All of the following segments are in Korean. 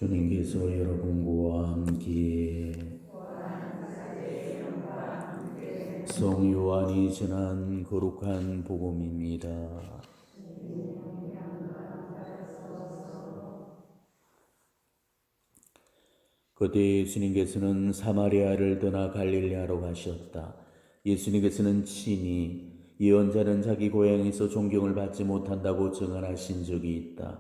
주님께서 여러분과 함께 성 요한이 전한 거룩한 복음입니다. 그때 예수님께서는 사마리아를 떠나 갈릴리아로 가셨다. 예수님께서는 친히 예언자는 자기 고향에서 존경을 받지 못한다고 증언하신 적이 있다.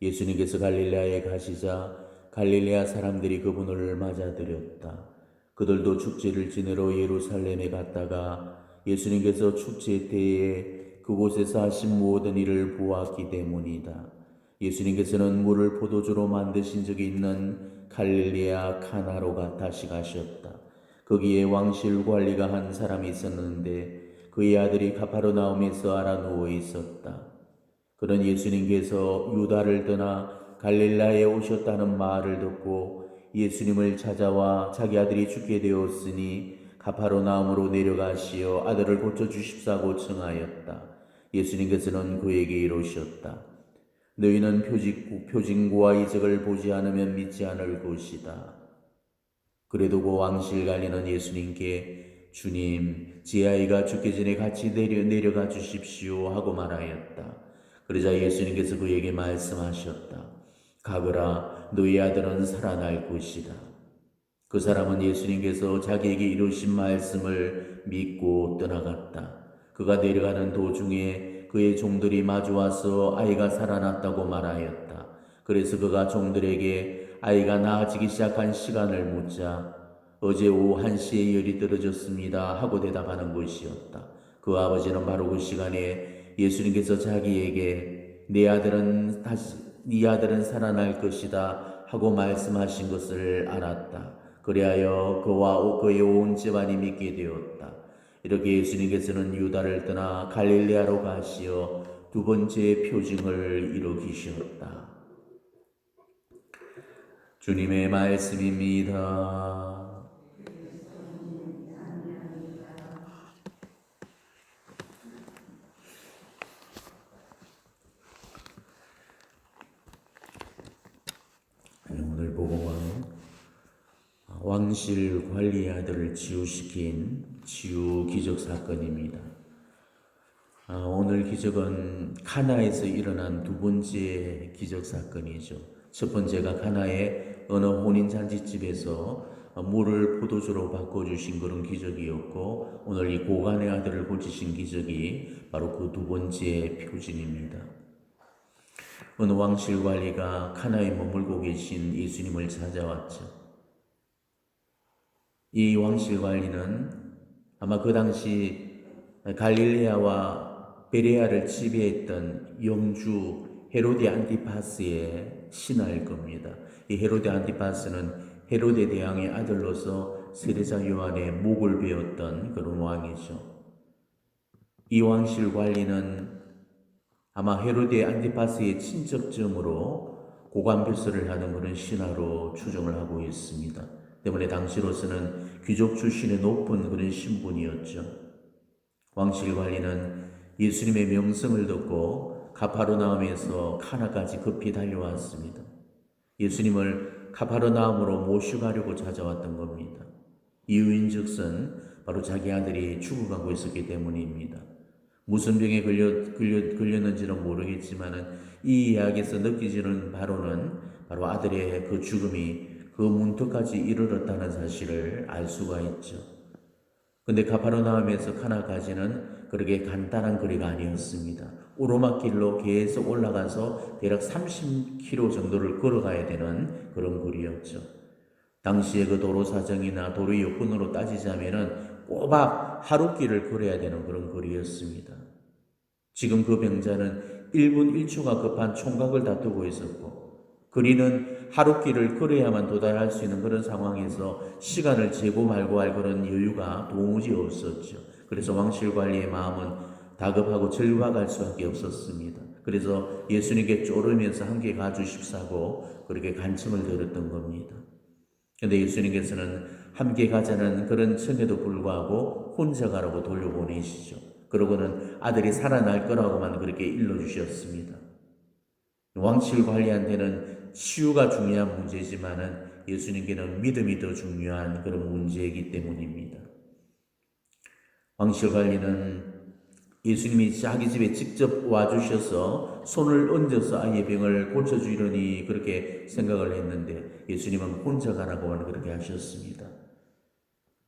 예수님께서 갈릴리아에 가시자 갈릴리아 사람들이 그분을 맞아들였다. 그들도 축제를 지내러 예루살렘에 갔다가 예수님께서 축제 때에 그곳에서 하신 모든 일을 보았기 때문이다. 예수님께서는 물을 포도주로 만드신 적이 있는 갈릴리아 카나로 다시 가셨다. 거기에 왕실 관리가 한 사람이 있었는데 그의 아들이 가파르나움에서 앓아 누워 있었다. 그런 예수님께서 유다를 떠나 갈릴리아에 오셨다는 말을 듣고 예수님을 찾아와 자기 아들이 죽게 되었으니 가파르나움으로 내려가시어 아들을 고쳐주십사고 청하였다. 예수님께서는 그에게 이르셨다. 너희는 표징과 이적을 보지 않으면 믿지 않을 것이다. 그래도 그 왕실 관리는 예수님께 주님, 제 아이가 죽기 전에 같이 내려가 주십시오 하고 말하였다. 그러자 예수님께서 그에게 말씀하셨다. 가거라, 너희 아들은 살아날 것이다. 그 사람은 예수님께서 자기에게 이루신 말씀을 믿고 떠나갔다. 그가 내려가는 도중에 그의 종들이 마주와서 아이가 살아났다고 말하였다. 그래서 그가 종들에게 아이가 나아지기 시작한 시간을 묻자 어제 오후 1시에 열이 떨어졌습니다 하고 대답하는 것이었다. 그 아버지는 바로 그 시간에 예수님께서 자기에게 네 아들은 살아날 것이다 하고 말씀하신 것을 알았다. 그리하여 그와 그의 온 집안이 믿게 되었다. 이렇게 예수님께서는 유다를 떠나 갈릴리아로 가시어 두 번째 표징을 이루기셨다. 주님의 말씀입니다. 오늘 복음은 왕실 관리의 아들을 치유시킨 치유 기적 사건입니다. 오늘 기적은 카나에서 일어난 두 번째 기적 사건이죠. 첫 번째가 카나의 어느 혼인잔치집에서 물을 포도주로 바꿔주신 그런 기적이었고, 오늘 이 고간의 아들을 고치신 기적이 바로 그 두 번째 표징입니다. 어느 왕실 관리가 카나에 머물고 계신 예수님을 찾아왔죠. 이 왕실 관리는 아마 그 당시 갈릴레아와 베레아를 지배했던 영주 헤로데 안티파스의 신하일 겁니다. 이 헤로데 안티파스는 헤로데 대왕의 아들로서 세례자 요한의 목을 베었던 그런 왕이죠. 이 왕실 관리는 아마 헤로데 안티파스의 친척점으로 고관별설을 하는 그런 신하로 추정을 하고 있습니다. 때문에 당시로서는 귀족 출신의 높은 그런 신분이었죠. 왕실 관리는 예수님의 명성을 듣고 가파르나움에서 카나까지 급히 달려왔습니다. 예수님을 가파르나움으로 모셔가려고 찾아왔던 겁니다. 이유인즉슨 바로 자기 아들이 죽어가고 있었기 때문입니다. 무슨 병에 걸렸는지는 모르겠지만 이 이야기에서 느껴지는 바로는 바로 아들의 그 죽음이 그 문턱까지 이르렀다는 사실을 알 수가 있죠. 근데 가파르나움에서 카나까지는 그렇게 간단한 거리가 아니었습니다. 오르막길로 계속 올라가서 대략 30km 정도를 걸어가야 되는 그런 거리였죠. 당시의 그 도로 사정이나 도로 여건으로 따지자면은 꼬박 하루길을 걸어야 되는 그런 거리였습니다. 지금 그 병자는 1분 1초가 급한 총각을 다투고 있었고, 거리는 하루길을 걸어야만 도달할 수 있는 그런 상황에서 시간을 재고 말고 할 그런 여유가 도무지 없었죠. 그래서 왕실 관리의 마음은 다급하고 절박할 수밖에 없었습니다. 그래서 예수님께 쪼르면서 함께 가주십사고 그렇게 간청을 드렸던 겁니다. 그런데 예수님께서는 함께 가자는 그런 청에도 불구하고 혼자 가라고 돌려보내시죠. 그러고는 아들이 살아날 거라고만 그렇게 일러주셨습니다. 왕실 관리한테는 치유가 중요한 문제지만은 예수님께는 믿음이 더 중요한 그런 문제이기 때문입니다. 왕실 관리는 예수님이 자기 집에 직접 와주셔서 손을 얹어서 아이의 병을 고쳐주려니 그렇게 생각을 했는데 예수님은 혼자 가라고 그렇게 하셨습니다.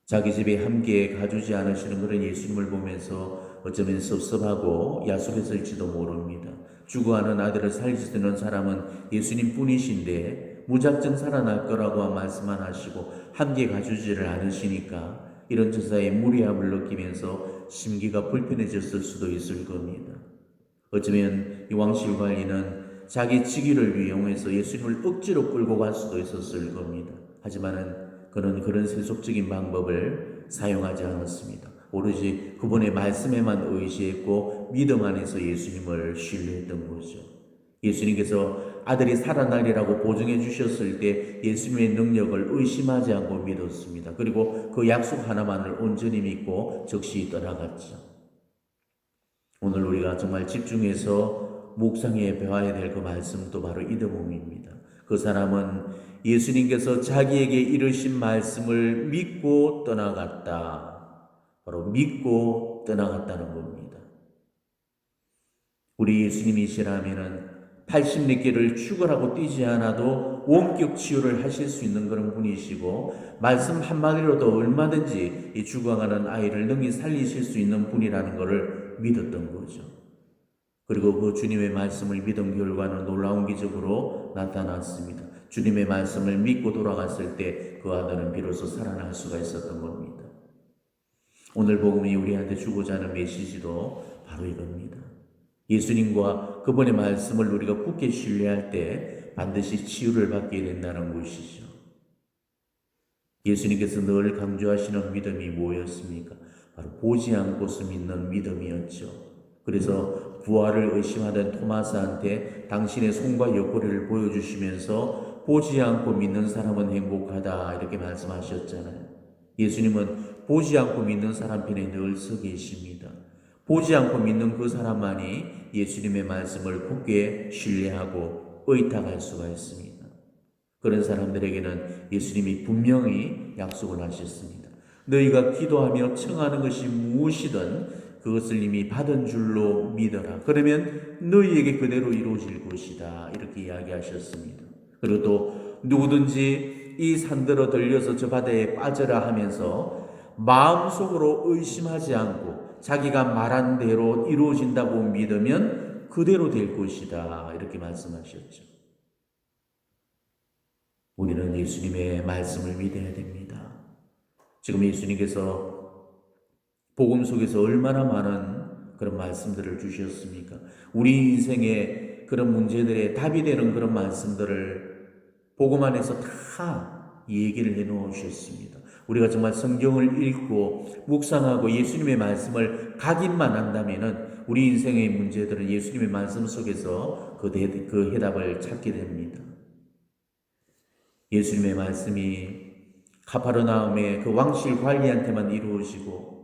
자기 집에 함께 가주지 않으시는 그런 예수님을 보면서 어쩌면 섭섭하고 야속했을지도 모릅니다. 죽어가는 아들을 살리시는 사람은 예수님 뿐이신데 무작정 살아날 거라고 말씀만 하시고 함께 가주지를 않으시니까 이런 저사의 무리함을 느끼면서 심기가 불편해졌을 수도 있을 겁니다. 어쩌면 이 왕실 관리는 자기 직위를 이용해서 예수님을 억지로 끌고 갈 수도 있었을 겁니다. 하지만은 그는 그런 세속적인 방법을 사용하지 않았습니다. 오로지 그분의 말씀에만 의지했고 믿음 안에서 예수님을 신뢰했던 거죠. 예수님께서 아들이 살아나리라고 보증해 주셨을 때 예수님의 능력을 의심하지 않고 믿었습니다. 그리고 그 약속 하나만을 온전히 믿고 즉시 떠나갔죠. 오늘 우리가 정말 집중해서 묵상해 배워야 될 그 말씀도 바로 이 대목입니다. 그 사람은 예수님께서 자기에게 이르신 말씀을 믿고 떠나갔다. 바로 믿고 떠나갔다는 겁니다. 우리 예수님이시라면은 80몇 축을하고 뛰지 않아도 원격 치유를 하실 수 있는 그런 분이시고 말씀 한마디로도 얼마든지 이 죽어가는 아이를 능히 살리실 수 있는 분이라는 것을 믿었던 거죠. 그리고 그 주님의 말씀을 믿은 결과는 놀라운 기적으로 나타났습니다. 주님의 말씀을 믿고 돌아갔을 때 그 아들은 비로소 살아날 수가 있었던 겁니다. 오늘 복음이 우리한테 주고자 하는 메시지도 바로 이겁니다. 예수님과 그분의 말씀을 우리가 굳게 신뢰할 때 반드시 치유를 받게 된다는 것이죠. 예수님께서 늘 강조하시는 믿음이 뭐였습니까? 바로 보지 않고서 믿는 믿음이었죠. 그래서 부활을 의심하던 토마스한테 당신의 손과 옆구리를 보여주시면서 보지 않고 믿는 사람은 행복하다 이렇게 말씀하셨잖아요. 예수님은 보지 않고 믿는 사람 편에 늘 서 계십니다. 보지 않고 믿는 그 사람만이 예수님의 말씀을 굳게 신뢰하고 의탁할 수가 있습니다. 그런 사람들에게는 예수님이 분명히 약속을 하셨습니다. 너희가 기도하며 청하는 것이 무엇이든 그것을 이미 받은 줄로 믿어라. 그러면 너희에게 그대로 이루어질 것이다. 이렇게 이야기하셨습니다. 그리고 또 누구든지 이 산들어 들려서 저 바다에 빠져라 하면서 마음속으로 의심하지 않고 자기가 말한 대로 이루어진다고 믿으면 그대로 될 것이다. 이렇게 말씀하셨죠. 우리는 예수님의 말씀을 믿어야 됩니다. 지금 예수님께서 복음 속에서 얼마나 많은 그런 말씀들을 주셨습니까? 우리 인생의 그런 문제들의 답이 되는 그런 말씀들을 복음 안에서 다 얘기를 해놓으셨습니다. 우리가 정말 성경을 읽고 묵상하고 예수님의 말씀을 각인만 한다면은 우리 인생의 문제들은 예수님의 말씀 속에서 그 해답을 찾게 됩니다. 예수님의 말씀이 가파르나움의 그 왕실 관리한테만 이루어지고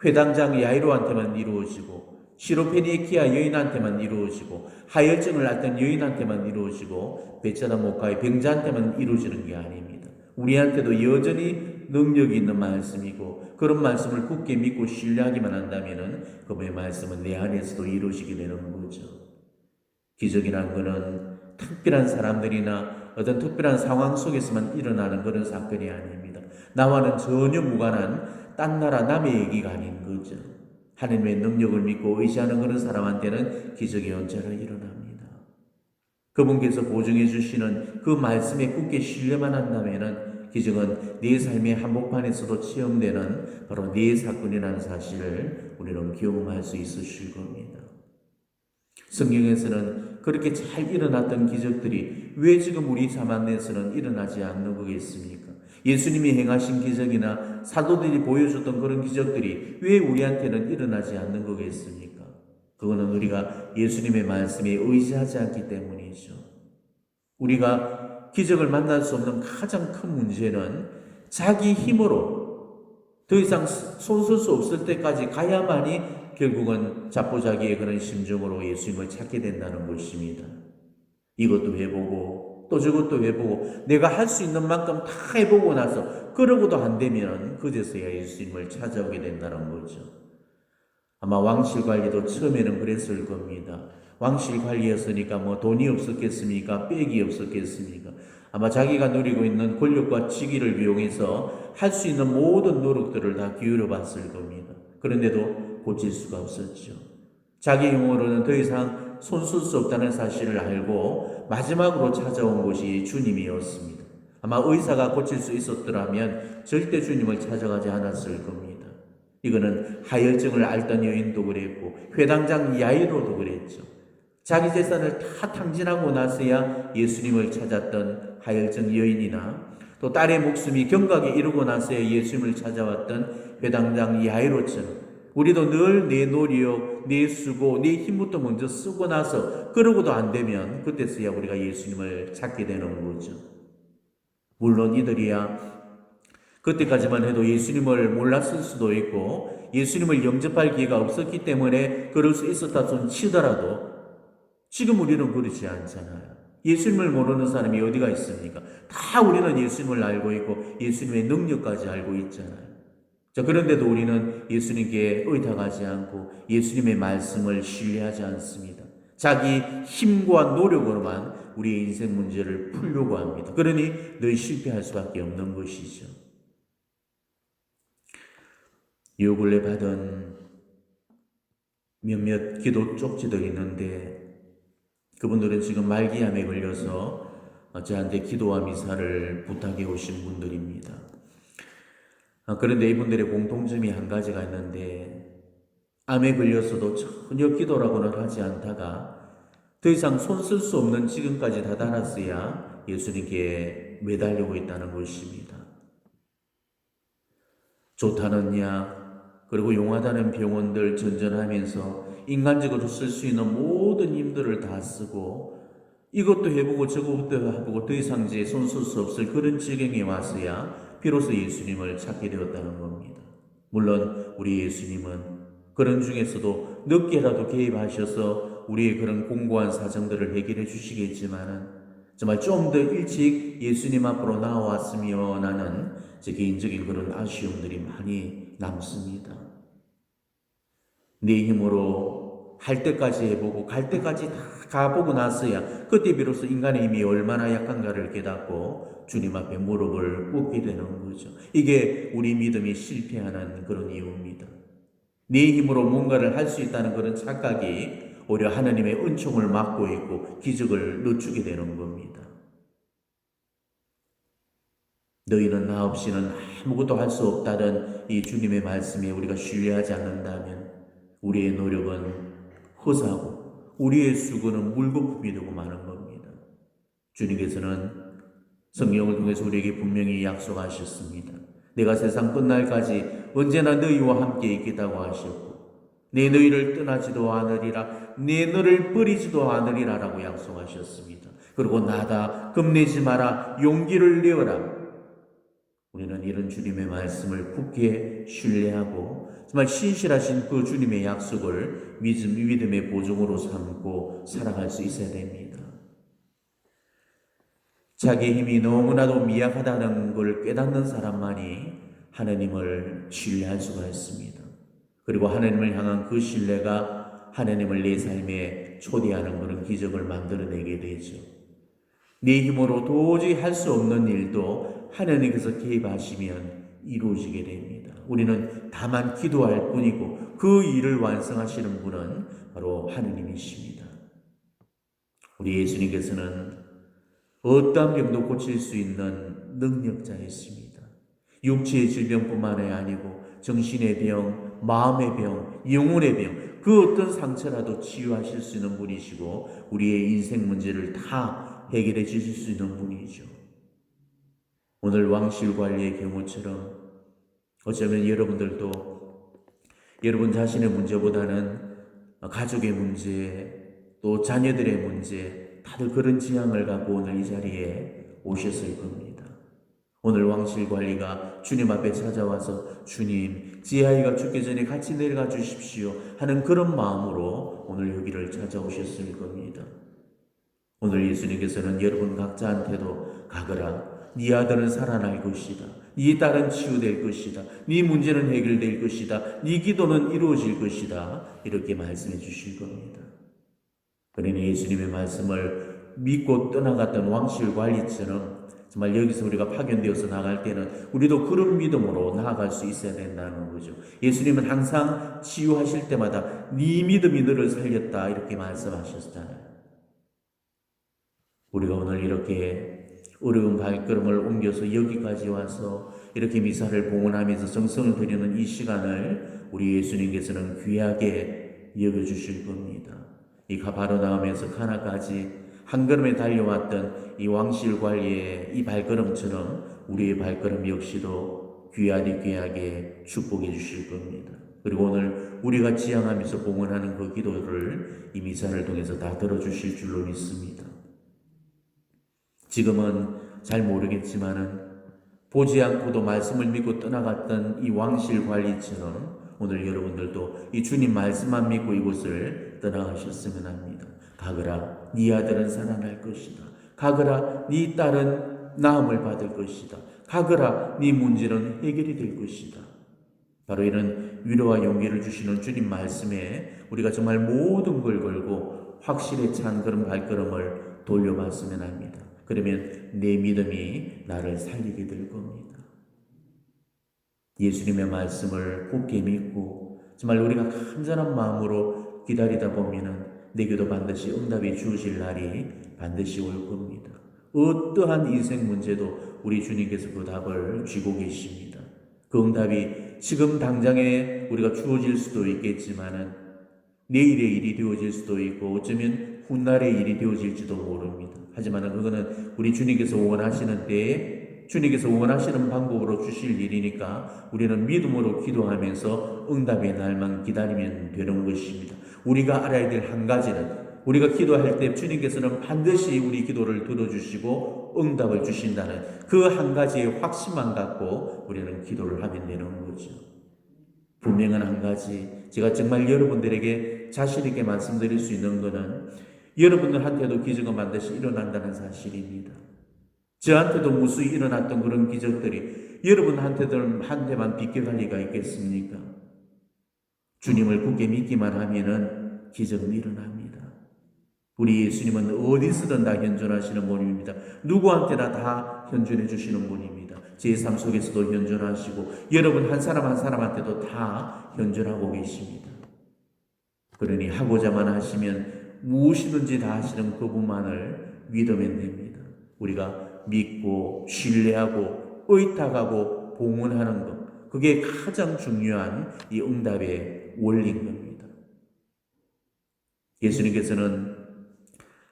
회당장 야이로한테만 이루어지고 시로페니키아 여인한테만 이루어지고 하혈증을 앓던 여인한테만 이루어지고 베세다 목가의 병자한테만 이루어지는 게 아닙니다. 우리한테도 여전히 능력이 있는 말씀이고 그런 말씀을 굳게 믿고 신뢰하기만 한다면 그분의 말씀은 내 안에서도 이루어지게 되는 거죠. 기적이란 것은 특별한 사람들이나 어떤 특별한 상황 속에서만 일어나는 그런 사건이 아닙니다. 나와는 전혀 무관한 딴 나라 남의 얘기가 아닌 거죠. 하나님의 능력을 믿고 의지하는 그런 사람한테는 기적이 언제나 일어납니다. 그분께서 보증해 주시는 그 말씀에 굳게 신뢰만 한다면 기적은 네 삶의 한복판에서도 체험되는 바로 네 사건이라는 사실을 우리는 경험할 수 있으실 겁니다. 성경에서는 그렇게 잘 일어났던 기적들이 왜 지금 우리 삶 안에서는 일어나지 않는 거겠습니까? 예수님이 행하신 기적이나 사도들이 보여줬던 그런 기적들이 왜 우리한테는 일어나지 않는 거겠습니까? 그거는 우리가 예수님의 말씀에 의지하지 않기 때문이죠. 우리가 기적을 만날 수 없는 가장 큰 문제는 자기 힘으로 더 이상 손쓸 수 없을 때까지 가야만이 결국은 자포자기의 그런 심정으로 예수님을 찾게 된다는 것입니다. 이것도 해보고 또 저것도 해보고 내가 할 수 있는 만큼 다 해보고 나서 그러고도 안 되면 그제서야 예수님을 찾아오게 된다는 거죠. 아마 왕실 관리도 처음에는 그랬을 겁니다. 왕실 관리였으니까 뭐 돈이 없었겠습니까? 빽이 없었겠습니까? 아마 자기가 누리고 있는 권력과 직위를 이용해서 할 수 있는 모든 노력들을 다 기울여 봤을 겁니다. 그런데도 고칠 수가 없었죠. 자기 용어로는 더 이상 손쓸 수 없다는 사실을 알고 마지막으로 찾아온 곳이 주님이었습니다. 아마 의사가 고칠 수 있었더라면 절대 주님을 찾아가지 않았을 겁니다. 이거는 하혈증을 앓던 여인도 그랬고 회당장 야이로도 그랬죠. 자기 재산을 다 탕진하고 나서야 예수님을 찾았던 하혈증 여인이나 또 딸의 목숨이 경각에 이르고 나서야 예수님을 찾아왔던 회당장 야이로처럼 우리도 늘 내 노력, 내 수고, 내 힘부터 먼저 쓰고 나서 그러고도 안 되면 그때서야 우리가 예수님을 찾게 되는 거죠. 물론 이들이야 그때까지만 해도 예수님을 몰랐을 수도 있고 예수님을 영접할 기회가 없었기 때문에 그럴 수 있었다 손 치더라도 지금 우리는 그렇지 않잖아요. 예수님을 모르는 사람이 어디가 있습니까? 다 우리는 예수님을 알고 있고 예수님의 능력까지 알고 있잖아요. 자, 그런데도 우리는 예수님께 의탁하지 않고 예수님의 말씀을 신뢰하지 않습니다. 자기 힘과 노력으로만 우리의 인생 문제를 풀려고 합니다. 그러니 늘 실패할 수밖에 없는 것이죠. 요 근래 받은 몇몇 기도 쪽지들이 있는데 그분들은 지금 말기암에 걸려서 저한테 기도와 미사를 부탁해 오신 분들입니다. 그런데 이분들의 공통점이 한 가지가 있는데 암에 걸렸어도 전혀 기도라고는 하지 않다가 더 이상 손쓸 수 없는 지금까지 다다랐어야 예수님께 매달리고 있다는 것입니다. 좋다는 약 그리고 용하다는 병원들 전전하면서 인간적으로 쓸 수 있는 모든 힘들을 다 쓰고 이것도 해보고 저것도 해보고 더 이상 이제 손쓸 수 없을 그런 지경에 와서야 비로소 예수님을 찾게 되었다는 겁니다. 물론 우리 예수님은 그런 중에서도 늦게라도 개입하셔서 우리의 그런 공고한 사정들을 해결해 주시겠지만은 정말 좀 더 일찍 예수님 앞으로 나왔으면 하는 제 개인적인 그런 아쉬움들이 많이 남습니다. 내 힘으로 할 때까지 해보고 갈 때까지 다 가보고 나서야 그때 비로소 인간의 힘이 얼마나 약한가를 깨닫고 주님 앞에 무릎을 꿇게 되는 거죠. 이게 우리 믿음이 실패하는 그런 이유입니다. 내 힘으로 뭔가를 할 수 있다는 그런 착각이 오히려 하나님의 은총을 막고 있고 기적을 늦추게 되는 겁니다. 너희는 나 없이는 아무것도 할 수 없다는 이 주님의 말씀에 우리가 신뢰하지 않는다면 우리의 노력은 허사고 우리의 수고는 물거품이 되고 마는 겁니다. 주님께서는 성령을 통해서 우리에게 분명히 약속하셨습니다. 내가 세상 끝날까지 언제나 너희와 함께 있겠다고 하셨고 내 너희를 떠나지도 않으리라 내 너를 버리지도 않으리라 라고 약속하셨습니다. 그리고 나다 겁내지 마라 용기를 내어라. 우리는 이런 주님의 말씀을 굳게 신뢰하고 정말 신실하신 그 주님의 약속을 믿음의 보증으로 삼고 살아갈 수 있어야 됩니다. 자기 힘이 너무나도 미약하다는 걸 깨닫는 사람만이 하나님을 신뢰할 수가 있습니다. 그리고 하나님을 향한 그 신뢰가 하나님을 내 삶에 초대하는 그런 기적을 만들어내게 되죠. 내 힘으로 도저히 할 수 없는 일도 하나님께서 개입하시면 이루어지게 됩니다. 우리는 다만 기도할 뿐이고 그 일을 완성하시는 분은 바로 하나님이십니다. 우리 예수님께서는 어떠한 병도 고칠 수 있는 능력자이십니다. 육체의 질병뿐만 아니고 정신의 병, 마음의 병, 영혼의 병, 그 어떤 상처라도 치유하실 수 있는 분이시고 우리의 인생 문제를 다 해결해 주실 수 있는 분이죠. 오늘 왕실 관리의 경우처럼 어쩌면 여러분들도 여러분 자신의 문제보다는 가족의 문제, 또 자녀들의 문제, 다들 그런 지향을 갖고 오늘 이 자리에 오셨을 겁니다. 오늘 왕실 관리가 주님 앞에 찾아와서 주님, 제 아이가 죽기 전에 같이 내려가 주십시오 하는 그런 마음으로 오늘 여기를 찾아오셨을 겁니다. 오늘 예수님께서는 여러분 각자한테도 가거라. 네 아들은 살아날 것이다. 네 딸은 치유될 것이다. 네 문제는 해결될 것이다. 네 기도는 이루어질 것이다. 이렇게 말씀해 주실 겁니다. 그러니 예수님의 말씀을 믿고 떠나갔던 왕실 관리처럼 정말 여기서 우리가 파견되어서 나갈 때는 우리도 그런 믿음으로 나아갈 수 있어야 된다는 거죠. 예수님은 항상 치유하실 때마다 네 믿음이 너를 살렸다 이렇게 말씀하셨잖아요. 우리가 오늘 이렇게 어려운 발걸음을 옮겨서 여기까지 와서 이렇게 미사를 봉헌하면서 정성을 들이는 이 시간을 우리 예수님께서는 귀하게 여겨주실 겁니다. 이 가버나움에서 가나까지 한 걸음에 달려왔던 이 왕실 관리의 이 발걸음처럼 우리의 발걸음 역시도 귀하게 축복해 주실 겁니다. 그리고 오늘 우리가 지향하면서 봉헌하는 그 기도를 이 미사를 통해서 다 들어주실 줄로 믿습니다. 지금은 잘 모르겠지만은 보지 않고도 말씀을 믿고 떠나갔던 이 왕실 관리처럼 오늘 여러분들도 이 주님 말씀만 믿고 이곳을 떠나가셨으면 합니다. 가거라, 네 아들은 살아날 것이다. 가거라, 네 딸은 나음을 받을 것이다. 가거라, 네 문제는 해결이 될 것이다. 바로 이런 위로와 용기를 주시는 주님 말씀에 우리가 정말 모든 걸 걸고 확실히 찬 그런 발걸음을 돌려봤으면 합니다. 그러면 내 믿음이 나를 살리게 될 겁니다. 예수님의 말씀을 굳게 믿고 정말 우리가 간절한 마음으로 기다리다 보면은 내게도 반드시 응답이 주어질 날이 반드시 올 겁니다. 어떠한 인생 문제도 우리 주님께서 그 답을 쥐고 계십니다. 그 응답이 지금 당장에 우리가 주어질 수도 있겠지만은 내일의 일이 되어질 수도 있고 어쩌면 훗날의 일이 되어질지도 모릅니다. 하지만 그거는 우리 주님께서 원하시는 때에 주님께서 원하시는 방법으로 주실 일이니까 우리는 믿음으로 기도하면서 응답의 날만 기다리면 되는 것입니다. 우리가 알아야 될 한 가지는 우리가 기도할 때 주님께서는 반드시 우리 기도를 들어주시고 응답을 주신다는 그 한 가지의 확신만 갖고 우리는 기도를 하면 되는 거죠. 분명한 한 가지, 제가 정말 여러분들에게 자신 있게 말씀드릴 수 있는 것은 여러분들한테도 기적은 반드시 일어난다는 사실입니다. 저한테도 무수히 일어났던 그런 기적들이 여러분한테만 비껴갈 리가 있겠습니까? 주님을 굳게 믿기만 하면은 기적은 일어납니다. 우리 예수님은 어디서든 다 현존하시는 분입니다. 누구한테나 다 현존해 주시는 분입니다. 제 삶 속에서도 현존하시고 여러분 한 사람 한 사람한테도 다 현존하고 계십니다. 그러니 하고자만 하시면 무엇이든지 다 하시는 그분만을 믿으면 됩니다. 우리가 믿고 신뢰하고 의탁하고 봉헌하는 것, 그게 가장 중요한 이 응답의 원리인 겁니다. 예수님께서는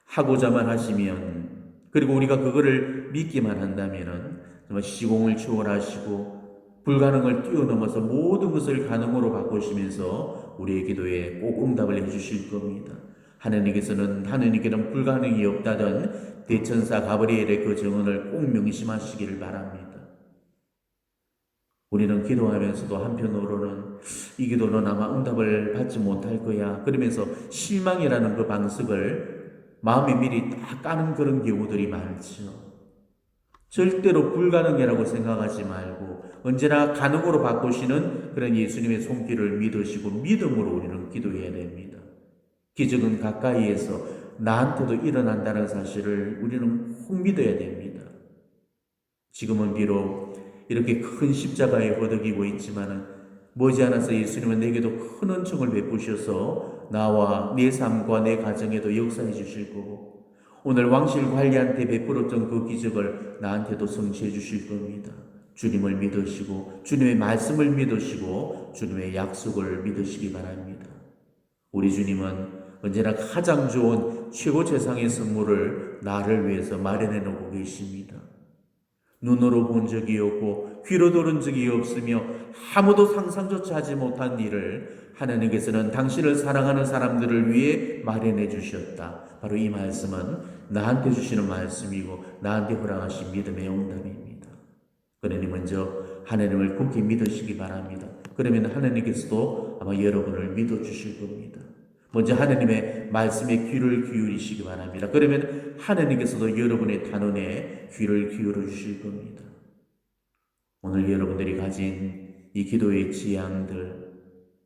하고자만 하시면, 그리고 우리가 그거를 믿기만 한다면은 정말 시공을 초월하시고 불가능을 뛰어넘어서 모든 것을 가능으로 바꾸시면서 우리의 기도에 꼭 응답을 해주실 겁니다. 하느님께는 불가능이 없다던 대천사 가브리엘의 그 증언을 꼭 명심하시기를 바랍니다. 우리는 기도하면서도 한편으로는 이 기도는 아마 응답을 받지 못할 거야 그러면서 실망이라는 그 방식을 마음에 미리 딱 까는 그런 경우들이 많죠. 절대로 불가능이라고 생각하지 말고 언제나 가능으로 바꾸시는 그런 예수님의 손길을 믿으시고 믿음으로 우리는 기도해야 됩니다. 기적은 가까이에서 나한테도 일어난다는 사실을 우리는 꼭 믿어야 됩니다. 지금은 비록 이렇게 큰 십자가에 허덕이고 있지만 머지않아서 예수님은 내게도 큰 은총을 베푸셔서 나와 내 삶과 내 가정에도 역사해 주실 거고 오늘 왕실 관리한테 베풀었던 그 기적을 나한테도 성취해 주실 겁니다. 주님을 믿으시고 주님의 말씀을 믿으시고 주님의 약속을 믿으시기 바랍니다. 우리 주님은 언제나 가장 좋은 최고 최상의 선물을 나를 위해서 마련해 놓고 계십니다. 눈으로 본 적이 없고 귀로 들은 적이 없으며 아무도 상상조차 하지 못한 일을 하나님께서는 당신을 사랑하는 사람들을 위해 마련해 주셨다. 바로 이 말씀은 나한테 주시는 말씀이고 나한테 허락하신 믿음의 응답입니다. 그러니 먼저 하나님을 굳게 믿으시기 바랍니다. 그러면 하나님께서도 아마 여러분을 믿어주실 겁니다. 먼저 하나님의 말씀에 귀를 기울이시기 바랍니다. 그러면 하나님께서도 여러분의 단원에 귀를 기울여 주실 겁니다. 오늘 여러분들이 가진 이 기도의 지향들,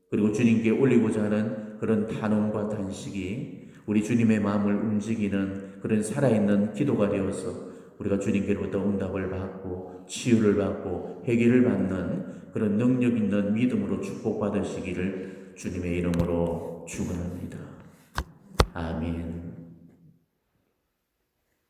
그리고 주님께 올리고자 하는 그런 단원과 단식이 우리 주님의 마음을 움직이는 그런 살아있는 기도가 되어서 우리가 주님께로부터 응답을 받고 치유를 받고 회개를 받는 그런 능력 있는 믿음으로 축복받으시기를 주님의 이름으로 축원합니다. 아멘.